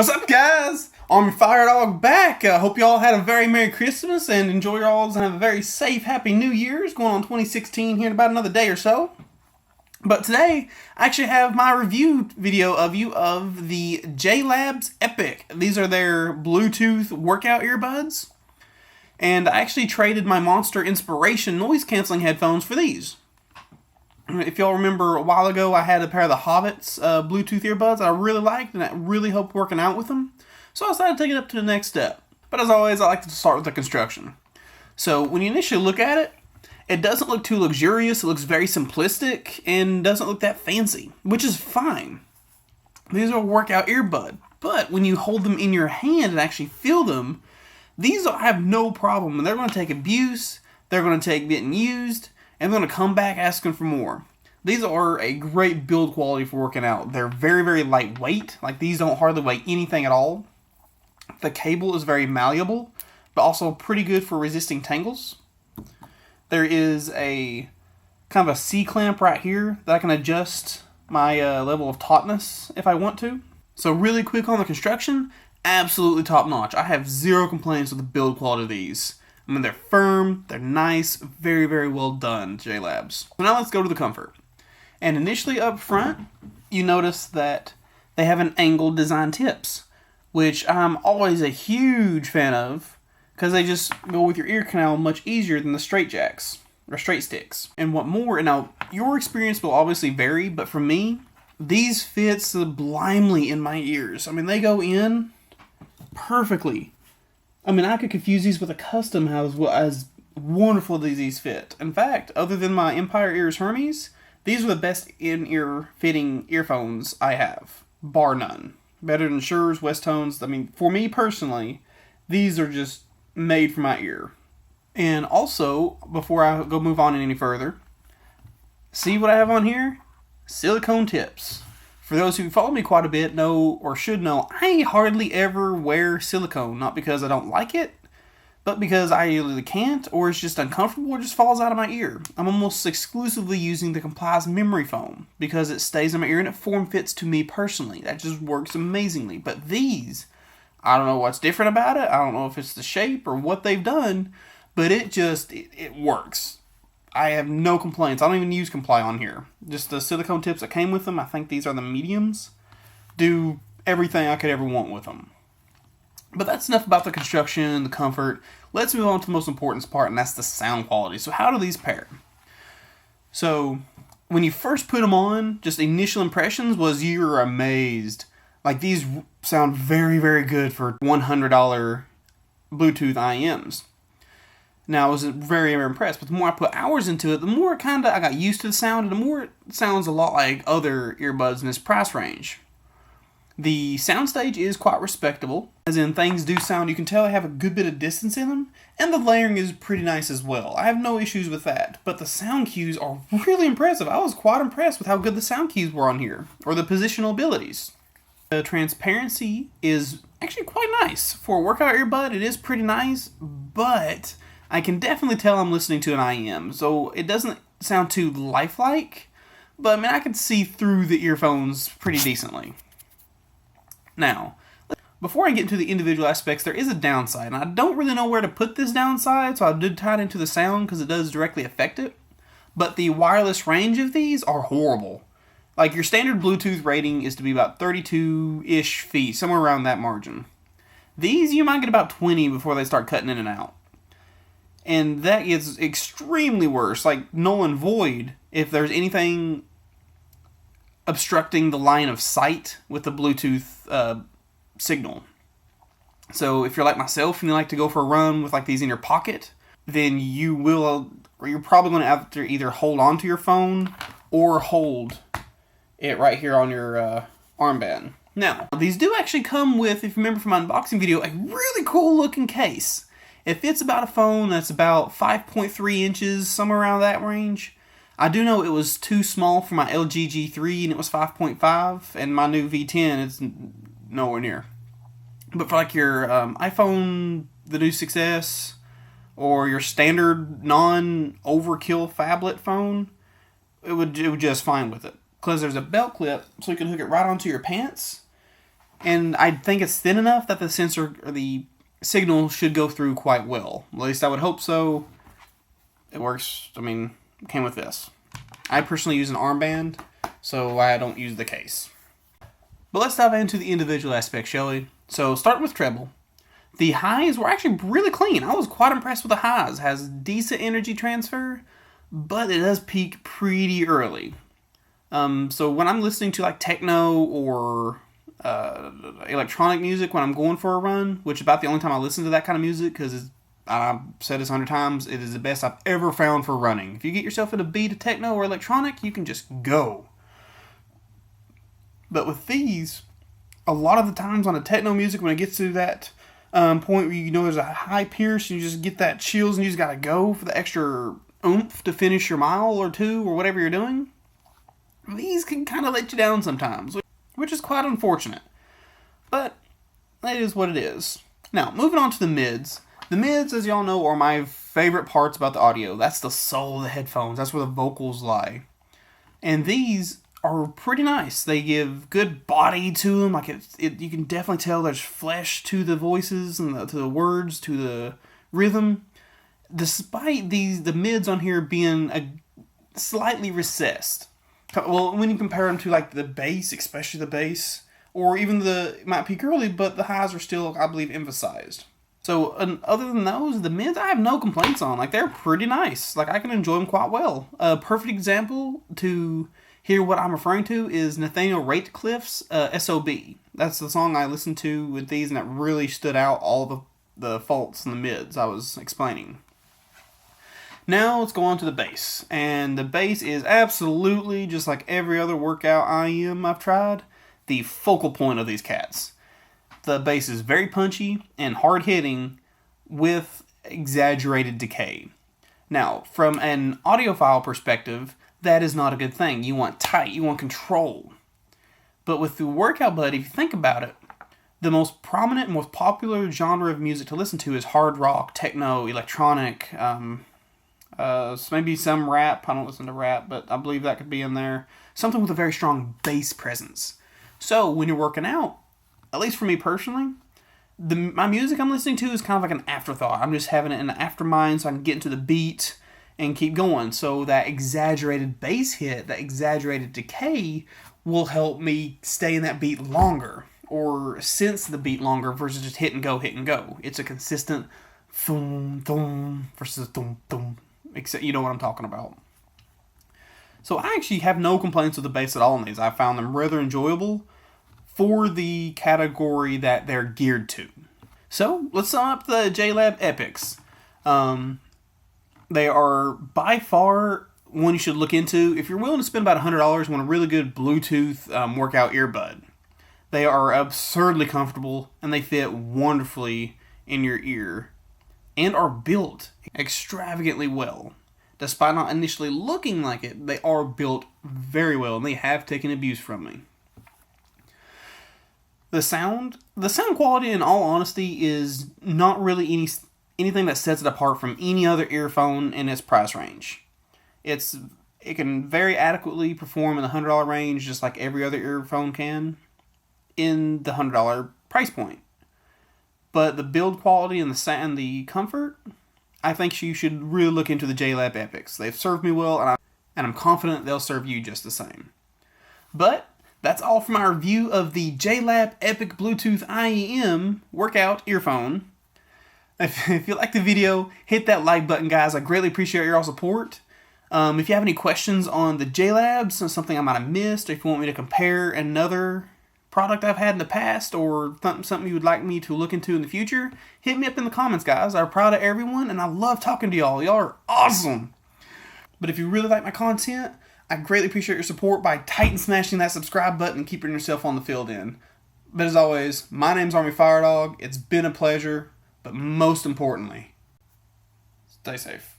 What's up, guys? Army-Firedawg back. I hope y'all had a very Merry Christmas and enjoy your alls and have a very safe, Happy New Year's going on 2016 here in about another day or so. But today, I actually have my review video of the JLab Epic. These are their Bluetooth workout earbuds. And I actually traded my Monster Inspiration noise-canceling headphones for these. If y'all remember a while ago, I had a pair of the Hobbits Bluetooth earbuds that I really liked and I really hoped working out with them. So I decided to take it up to the next step. But as always, I like to start with the construction. So when you initially look at it, it doesn't look too luxurious. It looks very simplistic and doesn't look that fancy, which is fine. These are a workout earbud. But when you hold them in your hand and actually feel them, these have no problem. And they're going to take abuse, they're going to take getting used, and they're going to come back asking for more. These are a great build quality for working out. They're very, very lightweight. Like, these don't hardly weigh anything at all. The cable is very malleable, but also pretty good for resisting tangles. There is a kind of a C-clamp right here that I can adjust my level of tautness if I want to. So really quick on the construction, absolutely top notch. I have zero complaints with the build quality of these. I mean, they're firm, they're nice, very, very well done, JLabs. So now let's go to the comfort. And initially up front, you notice that they have an angled design tips, which I'm always a huge fan of, because they just go with your ear canal much easier than the straight jacks, or straight sticks. And what more, and now your experience will obviously vary, but for me, these fit sublimely in my ears. I mean, they go in perfectly. I mean, I could confuse these with a custom as wonderful as these fit. In fact, other than my Empire Ears Hermes, these are the best in-ear fitting earphones I have, bar none. Better than Shure's, West-Tones. I mean, for me personally, these are just made for my ear. And also, before I go move on any further, see what I have on here? Silicone tips. For those who follow me quite a bit know, or should know, I hardly ever wear silicone. Not because I don't like it, but because I either can't, or it's just uncomfortable, or just falls out of my ear. I'm almost exclusively using the Complies memory foam, because it stays in my ear and it form fits to me personally. That just works amazingly. But these, I don't know what's different about it. I don't know if it's the shape or what they've done, but it works. I have no complaints. I don't even use Comply on here. Just the silicone tips that came with them, I think these are the mediums, do everything I could ever want with them. But that's enough about the construction, the comfort. Let's move on to the most important part, and that's the sound quality. So how do these pair? So when you first put them on, just initial impressions was you're amazed. Like, these sound very, very good for $100 Bluetooth i.e.ms. Now, I was very, very impressed, but the more I put hours into it, the more I got used to the sound, and the more it sounds a lot like other earbuds in this price range. The soundstage is quite respectable, as in things do sound, you can tell they have a good bit of distance in them, and the layering is pretty nice as well. I have no issues with that, but the sound cues are really impressive. I was quite impressed with how good the sound cues were on here, or the positional abilities. The transparency is actually quite nice. For a workout earbud, it is pretty nice, but I can definitely tell I'm listening to an i.e.m, so it doesn't sound too lifelike, but I mean, I can see through the earphones pretty decently. Now, before I get into the individual aspects, there is a downside, and I don't really know where to put this downside, so I did tie it into the sound because it does directly affect it, but the wireless range of these are horrible. Like, your standard Bluetooth rating is to be about 32-ish feet, somewhere around that margin. These, you might get about 20 before they start cutting in and out. And that is extremely worse, like null and void, if there's anything obstructing the line of sight with the Bluetooth signal. So if you're like myself and you like to go for a run with like these in your pocket, then you're probably going to have to either hold on to your phone or hold it right here on your armband. Now, these do actually come with, if you remember from my unboxing video, a really cool looking case. It fits about a phone that's about 5.3 inches, somewhere around that range. I do know it was too small for my LG G3, and it was 5.5, and my new V10 is nowhere near. But for like your iPhone, the new 6S, or your standard non-overkill phablet phone, it would just fine with it. Because there's a belt clip, so you can hook it right onto your pants. And I think it's thin enough that the sensor or the signal should go through quite well. At least I would hope so. It works. I mean, it came with this. I personally use an armband, so I don't use the case. But let's dive into the individual aspects, shall we? So start with treble. The highs were actually really clean. I was quite impressed with the highs. It has decent energy transfer, but it does peak pretty early. So when I'm listening to like techno or electronic music when I'm going for a run, which is about the only time I listen to that kind of music, because I've said this 100 times, it is the best I've ever found for running. If you get yourself in a beat of techno or electronic, you can just go. But with these, a lot of the times on the techno music, when it gets to that point where you know there's a high pierce, you just get that chills and you just gotta go for the extra oomph to finish your mile or two or whatever you're doing, these can kind of let you down sometimes, which is quite unfortunate. But it is what it is. Now, moving on to the mids. The mids, as y'all know, are my favorite parts about the audio. That's the soul of the headphones. That's where the vocals lie. And these are pretty nice. They give good body to them. Like you can definitely tell there's flesh to the voices and to the words, to the rhythm. Despite the mids on here being slightly recessed. Well, when you compare them to like the bass, especially the bass, or even it might peak early, but the highs are still, I believe, emphasized. So other than those, the mids I have no complaints on. Like, they're pretty nice. Like, I can enjoy them quite well. A perfect example to hear what I'm referring to is Nathaniel Ratecliffe's S.O.B. That's the song I listened to with these, and that really stood out all the faults in the mids I was explaining. Now let's go on to the bass. And the bass is absolutely, just like every other workout i.e.m. I've tried, the focal point of these cats. The bass is very punchy and hard-hitting with exaggerated decay. Now, from an audiophile perspective, that is not a good thing. You want tight, you want control. But with the workout bud, if you think about it, the most prominent and most popular genre of music to listen to is hard rock, techno, electronic, maybe some rap. I don't listen to rap, but I believe that could be in there. Something with a very strong bass presence. So when you're working out, at least for me personally, my music I'm listening to is kind of like an afterthought. I'm just having it in the aftermind so I can get into the beat and keep going. So that exaggerated bass hit, that exaggerated decay, will help me stay in that beat longer, or sense the beat longer versus just hit and go, hit and go. It's a consistent thum, thum versus thum, thum. Except, you know what I'm talking about. So I actually have no complaints with the bass at all in these. I found them rather enjoyable for the category that they're geared to. So let's sum up the JLab Epics. They are by far one you should look into if you're willing to spend about $100 on a really good Bluetooth workout earbud. They are absurdly comfortable and they fit wonderfully in your ear and are built extravagantly well. Despite not initially looking like it, they are built very well and they have taken abuse from me. The sound quality, in all honesty, is not really anything that sets it apart from any other earphone in its price range. It can very adequately perform in the $100 range, just like every other earphone can, in the $100 price point. But the build quality and the comfort, I think you should really look into the JLab Epics. They've served me well, and I'm confident they'll serve you just the same. But that's all from our review of the JLab Epic Bluetooth i.e.m. workout earphone. If you like the video, hit that like button, guys. I greatly appreciate your all support. If you have any questions on the JLabs, something I might have missed, or if you want me to compare another product I've had in the past, or something you would like me to look into in the future, hit me up in the comments, guys. I'm proud of everyone, and I love talking to y'all. Y'all are awesome. But if you really like my content, I greatly appreciate your support by tight smashing that subscribe button and keeping yourself on the field in. But as always, my name's Army-Firedawg. It's been a pleasure, but most importantly, stay safe.